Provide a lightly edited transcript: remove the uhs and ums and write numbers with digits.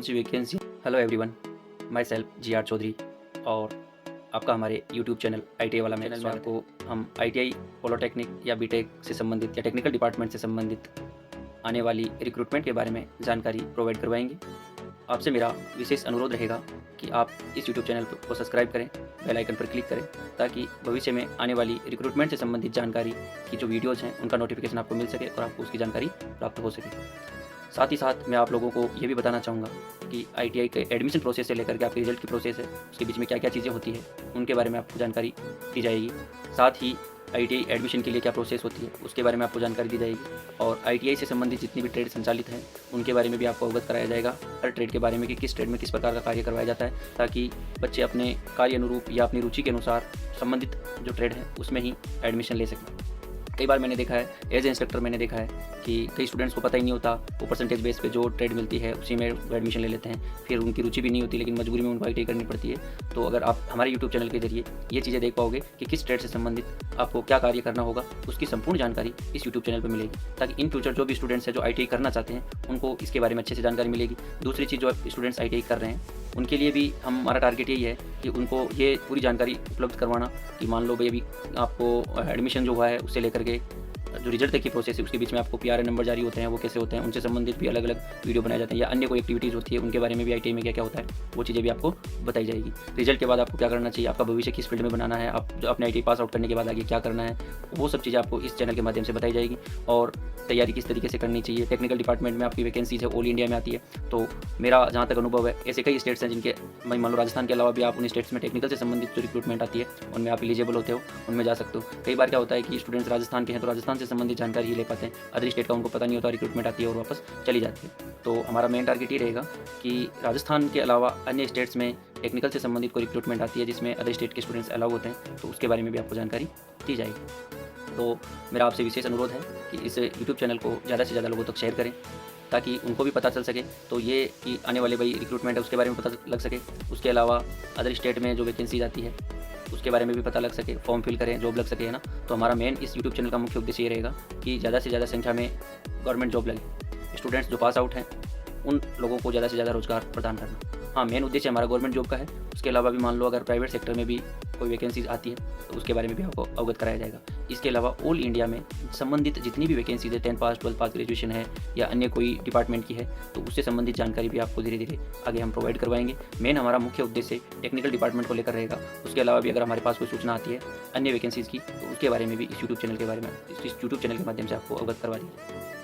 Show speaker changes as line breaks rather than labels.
जी vacancy. Hello everyone, myself G R Chaudhary और आपका हमारे यूट्यूब चैनल ITI वाला चैनल में आपको हम ITI पॉलिटेक्निक या बीटेक से संबंधित या टेक्निकल डिपार्टमेंट से संबंधित आने वाली रिक्रूटमेंट के बारे में जानकारी प्रोवाइड करवाएंगे। आपसे मेरा विशेष अनुरोध रहेगा कि आप इस यूट्यूब चैनल को सब्सक्राइब करें, बेल आइकन पर क्लिक करें ताकि भविष्य में आने वाली रिक्रूटमेंट से संबंधित जानकारी की जो वीडियोज़ हैं उनका नोटिफिकेशन आपको मिल सके और आपको उसकी जानकारी प्राप्त हो सके। साथ ही साथ मैं आप लोगों को ये भी बताना चाहूँगा कि ITI के एडमिशन प्रोसेस से लेकर के आपके रिजल्ट की प्रोसेस है, उसके बीच में क्या क्या चीज़ें होती है उनके बारे में आपको जानकारी दी जाएगी। साथ ही ITI एडमिशन के लिए क्या प्रोसेस होती है उसके बारे में आपको जानकारी दी जाएगी और ITI से संबंधित जितनी भी ट्रेड संचालित हैं उनके बारे में भी आपको अवगत कराया जाएगा। हर ट्रेड के बारे में कि किस ट्रेड में किस प्रकार का कार्य करवाया जाता है ताकि बच्चे अपने कार्य अनुरूप या अपनी रुचि के अनुसार संबंधित जो ट्रेड है उसमें ही एडमिशन ले सकें। कई बार मैंने देखा है, एज ए इंस्ट्रक्टर मैंने देखा है कि कई स्टूडेंट्स को पता ही नहीं होता, वो परसेंटेज बेस पे जो ट्रेड मिलती है उसी में वो एडमिशन ले लेते हैं, फिर उनकी रुचि भी नहीं होती लेकिन मजबूरी में उनको ITI करनी पड़ती है। तो अगर आप हमारे यूट्यूब चैनल के जरिए ये चीज़ें देख पाओगे कि किस ट्रेड से संबंधित आपको क्या कार्य करना होगा, उसकी संपूर्ण जानकारी इस यूट्यूब चैनल पर मिलेगी ताकि इन फ्यूचर जो भी स्टूडेंट्स हैं जो ITI करना चाहते हैं उनको इसके बारे में अच्छे से जानकारी मिलेगी। दूसरी चीज़, जो स्टूडेंट्स ITI कर रहे हैं उनके लिए भी हमारा टारगेट यही है कि उनको ये पूरी जानकारी उपलब्ध करवाना कि मान लो भाई अभी आपको एडमिशन जो हुआ है उससे लेकर के जो रिजल्ट तक की प्रोसेस है उसके बीच में आपको PRN नंबर जारी होते हैं, वो कैसे होते हैं, उनसे संबंधित भी अलग अलग वीडियो बनाए जाते हैं या अन्य कोई एक्टिविटीज़ होती है उनके बारे में भी ITI में क्या क्या होता है वो चीज़ें भी आपको बताई जाएगी। रिजल्ट के बाद आपको क्या करना चाहिए, आपका भविष्य किस फील्ड में बनाना है, आप जो अपने ITI पास आउट करने के बाद आगे क्या करना है, वो सब चीज़ें आपको इस चैनल के माध्यम से बताई जाएगी और तैयारी किस तरीके से करनी चाहिए। टेक्निकल डिपार्टमेंट में आपकी वैकेंसीज है ऑल इंडिया में आती है, तो मेरा जहाँ तक अनुभव है ऐसे कई स्टेट्स हैं जिनके मान लो राजस्थान के अलावा भी आप उन स्टेट्स में टेक्निकल से संबंधित जो रिक्रूटमेंट आती है उनमें आप एलिजिबल होते हो, उनमें जा सकते हो। कई बार क्या होता है कि स्टूडेंट्स राजस्थान के हैं तो राजस्थान से संबंधित जानकारी ही ले पाते हैं, अदर स्टेट का उनको पता नहीं होता, रिक्रूटमेंट आती है और वापस चली जाती है। तो हमारा मेन टारगेट ये रहेगा कि राजस्थान के अलावा अन्य स्टेट्स में टेक्निकल से संबंधित कोई रिक्रूटमेंट आती है जिसमें अदर स्टेट के स्टूडेंट्स अलाउ होते हैं तो उसके बारे में भी आपको जानकारी दी जाएगी। तो मेरा आपसे विशेष अनुरोध है कि इस यूट्यूब चैनल को ज़्यादा से ज़्यादा लोगों तक शेयर करें ताकि उनको भी पता चल सके, तो ये कि आने वाले भाई रिक्रूटमेंट है उसके बारे में पता लग सके। उसके अलावा अदर स्टेट में जो वैकेंसीज आती है उसके बारे में भी पता लग सके, फॉर्म फिल करें, जॉब लग सके, है ना। तो हमारा मेन इस यूट्यूब चैनल का मुख्य उद्देश्य ये रहेगा कि ज़्यादा से ज़्यादा संख्या में गवर्नमेंट जॉब लगे, स्टूडेंट्स जो पास आउट हैं उन लोगों को ज़्यादा से ज़्यादा रोजगार प्रदान करना। हाँ, मेन उद्देश्य हमारा गवर्नमेंट जॉब का है। उसके अलावा भी मान लो अगर प्राइवेट सेक्टर में भी कोई वैकेंसीज आती है तो उसके बारे में भी आपको अवगत कराया जाएगा। इसके अलावा ऑल इंडिया में संबंधित जितनी भी वैकेंसीज है, 10 पास, 12 पास, ग्रेजुएशन है या अन्य कोई डिपार्टमेंट की है तो उससे संबंधित जानकारी भी आपको धीरे धीरे आगे हम प्रोवाइड करवाएंगे। मेन हमारा मुख्य उद्देश्य टेक्निकल डिपार्टमेंट को लेकर रहेगा। उसके अलावा भी अगर हमारे पास कोई सूचना आती है अन्य वैकेंसीज की तो उसके बारे में भी इस यूट्यूब चैनल के माध्यम से आपको अवगत करवा दी।